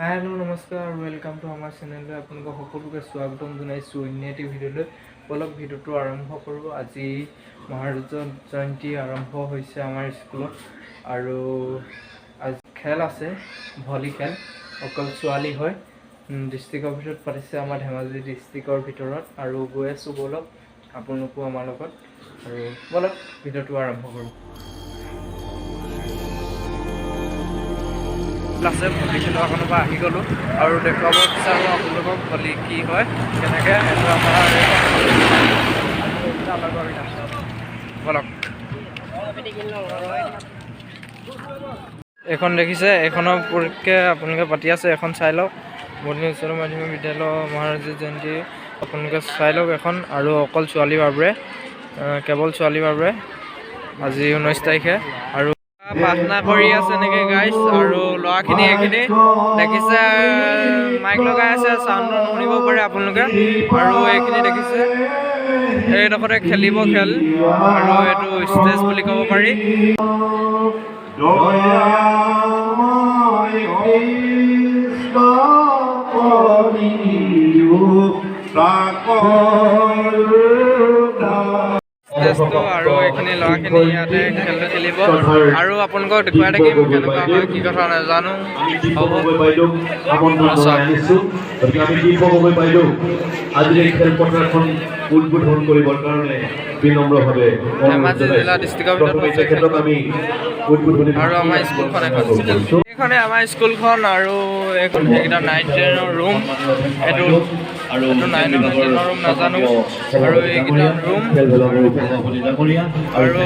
Hello नमस्कार welcome to आमार channel आपलोक सकलोके स्वागतम जनाइছো अन्य एटी भिडिओলৈ বলক ভিডিওটো আৰম্ভ কৰোঁ। আজি মহাৰাজ জয়ন্তী আৰম্ভ হৈছে আমাৰ স্কুলত আৰু আজি খেল আছে ভলি খেল অকল ছোৱালী হয় ডিস্ট্ৰিক্ট অফিসত পাতিছে আমাৰ ধেমাজি ডিস্ট্ৰিক্টৰ ভিতৰত আৰু গৈ আছোঁ বলক আপোনালোকো আমাৰ লগত আৰু বলক ভিডিওটো আৰম্ভ কৰোঁ। ক্লাছে ভলি খেলোৱা কোনোবা আহি গ'লোঁ আৰু দেখুৱাব বিচাৰোঁ আপোনালোকক ভলি কি হয় কেনেকৈ এইটো আমাৰ বলক এখন দেখিছে এইখনৰ পৰীক্ষা আপোনালোকে পাতি আছে এখন চাই লওক বৰ্ণি উচ্চতৰ মাধ্যমিক বিদ্যালয় মহাৰাজ জয়ন্তী আপোনালোকে চাই লওক এখন আৰু অকল ছোৱালীৰ বাবে কেৱল ছোৱালীৰ বাবে আজি 19 তাৰিখে আৰু প্ৰাৰ্থনা কৰি আছে নেকি গাইজ আৰু ল'ৰাখিনি এইখিনি দেখিছে মাইক লগাই আছে চাউণ্ড শুনিব পাৰে আপোনালোকে আৰু এইখিনি দেখিছে এইডোখৰতে খেলিব খেল আৰু এইটো ষ্টেজ বুলি ক'ব পাৰি। আৰু এইখিনি ল'ৰাখিনি ইয়াতে খেল খেলিব আৰু আপোনালোকক দেখুৱাই থাকিম কেনেকুৱা হয় কি কথা নাজানো উদ্বোধন কৰিবৰ কাৰণে বিনম্ৰভাৱে ধেমাজি জিলা ডিষ্ট্ৰিক্টৰ ভিতৰত আৰু আমাৰ স্কুলখন এইখনে আমাৰ স্কুলখন আৰু এইখন সেইকেইটা 9-10ৰ ৰুম এইটো আৰু 9-10ৰ ৰুম নাজানো আৰু এইকেইটা ৰুম আৰু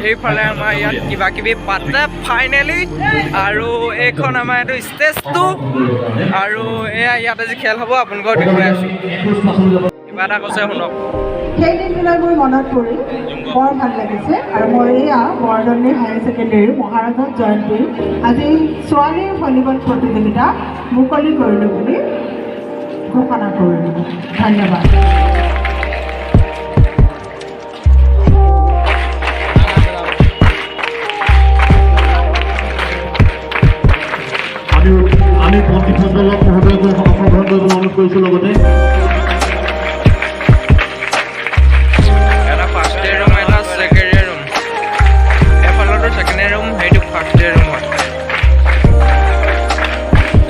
এইফালে আমাৰ ইয়াত কিবা কিবি পাতে ফাইনেলি আৰু এইখন আমাৰ এইটো ষ্টেজটো আৰু এয়া ইয়াত আজি খেল হ'ব আপোনালোকক দেখুৱাই আছোঁ কিবা এটা কৈছে শুনক। সেই দিনবিলাক মোৰ মনত পৰি বৰ ভাল লাগিছে আৰু মই এয়া বৰদলৈ হায়াৰ ছেকেণ্ডেৰী মহাৰাজা জয়ন্তী আজি ছোৱালীৰ ভলীবল প্ৰতিযোগিতা মুকলি কৰিলোঁ বুলি ঘোষণা কৰিলোঁ। ধন্যবাদ। আমি পঞ্চীখণ্ডলক মহোদয়ক অংশগ্ৰহণ কৰিবলৈ অনুৰোধ কৰিছোঁ। লগতে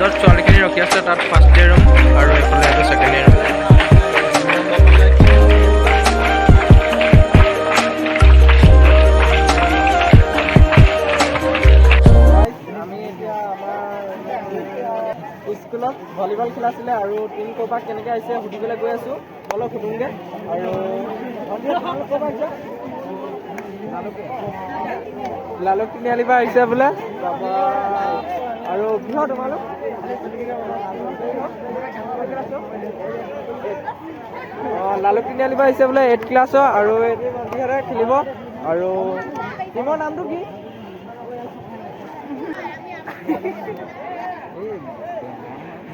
য'ত ছোৱালীখিনি ৰখি আছে তাত ফাৰ্ষ্ট ইয়েৰ ৰুম আৰু এইফালে এইটো ছেকেণ্ড ইয়েৰ ৰুম। আমি এতিয়া আমাৰ স্কুলত ভলীবল খেল আছিলে আৰু টিম ক'ৰপৰা কেনেকৈ আহিছে সুধিবলৈ গৈ আছোঁ অলপ সুধোঁগৈ আৰু লালুক তিনিআলিৰ পৰা আহিছে বোলে তাৰপৰা আৰু কিহৰ তোমালোক লালুক তিনিআলিৰ পৰা আহিছে বোলে 8th ক্লাছৰ আৰু এটি নদীহঁতে খেলিব আৰু টিমৰ নামটো কি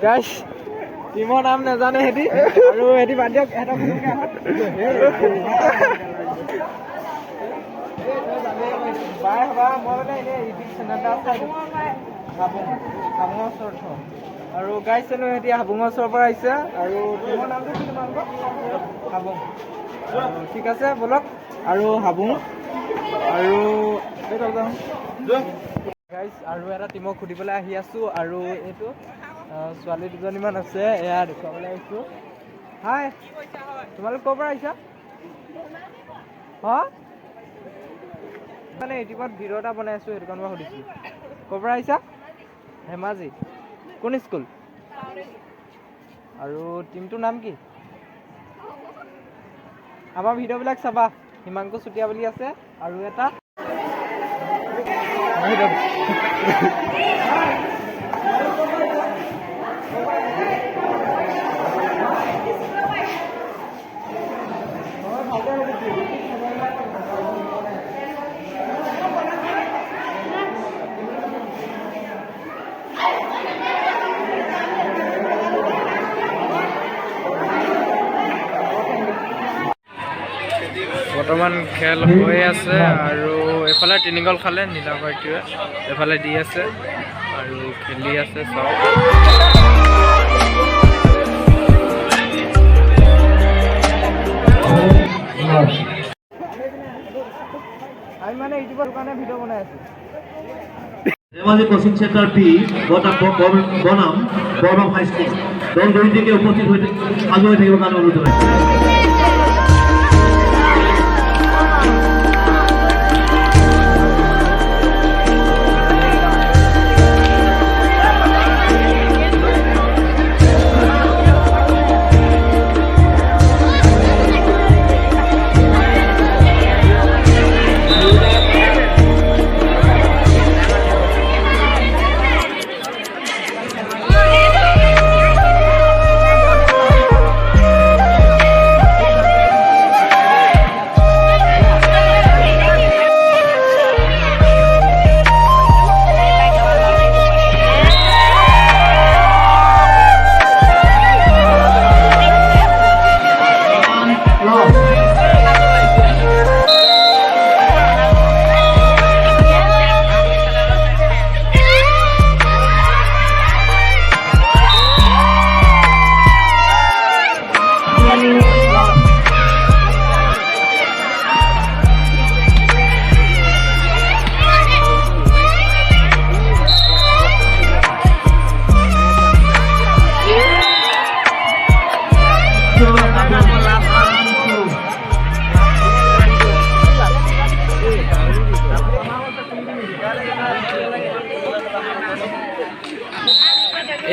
গাইছ টিমৰ নাম নাজানে সিহঁতি আৰু সিহঁতি বাদ দিয়ক সিহঁতক বাই হবা মই মানে এনেই ইউটিউব চেনেল এটা আছে হাবুঙৰ ওচৰত আৰু গাইজ চেনো সিহঁতি হাবুঙৰ ওচৰৰ পৰা আহিছে আৰু টিমৰ নামটো কি তোমালোকৰ হাবুং ঠিক আছে বলক আৰু হাবুং আৰু গাইজ আৰু এটা টিমক সুধিবলৈ আহি আছোঁ আৰু এইটো ছোৱালী দুজনীমান আছে এয়া দেখুৱাবলৈ আহিছোঁ। হাই তোমালোক ক'ৰ পৰা আহিছা মানে ইউটিউবত ভিডিঅ' এটা বনাই আছোঁ সেইটো কাৰণে মই সুধিছোঁ ক'ৰ পৰা আহিছা ধেমাজি কোন স্কুল আৰু টিমটোৰ নাম কি আমাৰ ভিডিঅ'বিলাক চাবা হিমাংকু চুতীয়া বুলি আছে আৰু এটা বৰ্তমান খেল হৈ আছে আৰু এফালে তিনিগল খালে নীলাভাইটিয়ে এফালে দি আছে আৰু খেলি আছে সব। ধেমাজি কোচিং সেন্টাৰ পি বনাম বৰবাম হাইস্কুল দল দৰিদ্ৰকে উপস্থিত হৈ সাজু হৈ থাকিবৰ কাৰণে অনুৰোধ জনাইছোঁ।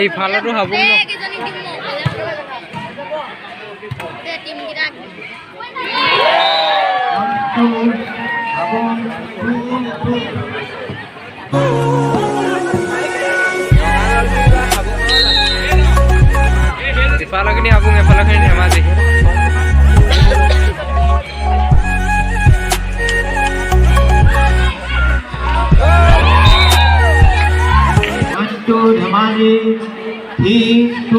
এইফালেতো হাবুং ন ইফালখিনি হাবুং এফালখিনি Dhemaji Dhemaji T2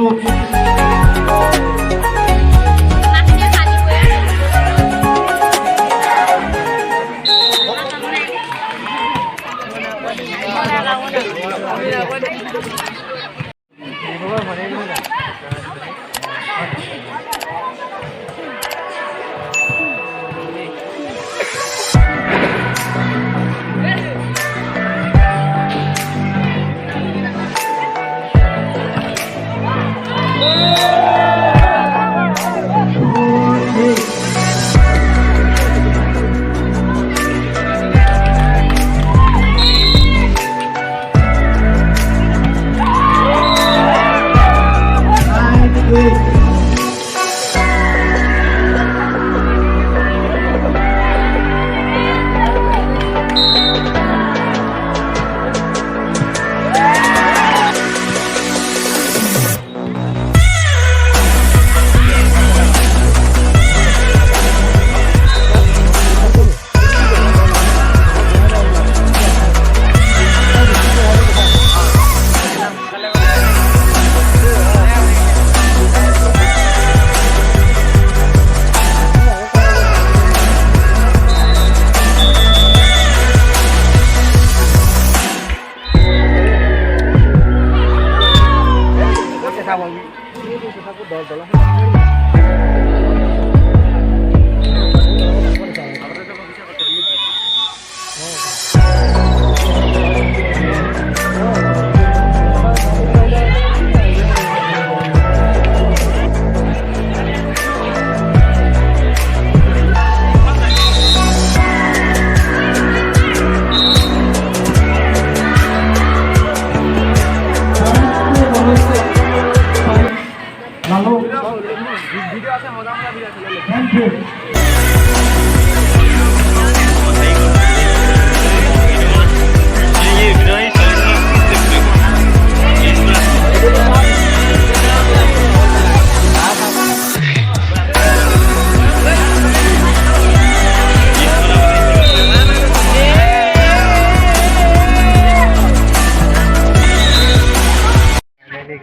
Thank you.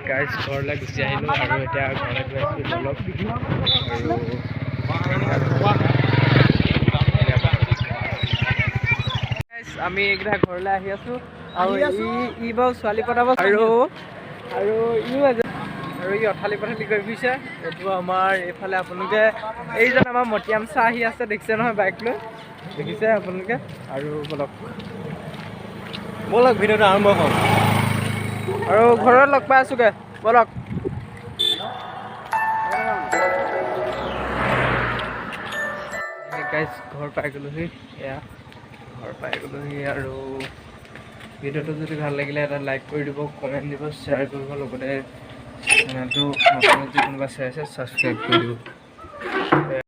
Guys ঘৰলৈ গুচি আহিলোঁ আৰু এতিয়া ঘৰলৈ গৈ আছোঁ অলপ আৰু আমি এইকেইটা ঘৰলৈ আহি আছোঁ আৰু ই বাৰু ছোৱালী পতাব আৰু ই অঠালি পঠালি কৰি ফুৰিছে। এইটো আমাৰ এইফালে আপোনালোকে এইজন আমাৰ মটিয়াম চাহ আহি আছে দেখিছে নহয় বাইক লৈ দেখিছে আপোনালোকে আৰু বলক ব'লক ভিডিঅ'টো আৰম্ভ কৰোঁ আৰু ঘৰত লগ পাই আছোঁগৈ ব'লক গাইজ ঘৰ পাই গ'লোহি এয়া ঘৰ পাই গ'লোহি আৰু ভিডিঅ'টো যদি ভাল লাগিলে এটা লাইক কৰি দিব কমেণ্ট দিব শ্বেয়াৰ কৰিব লগতে চেনেলটো নতুন যদি কোনোবা চাই আছে ছাবস্ক্ৰাইব কৰি দিব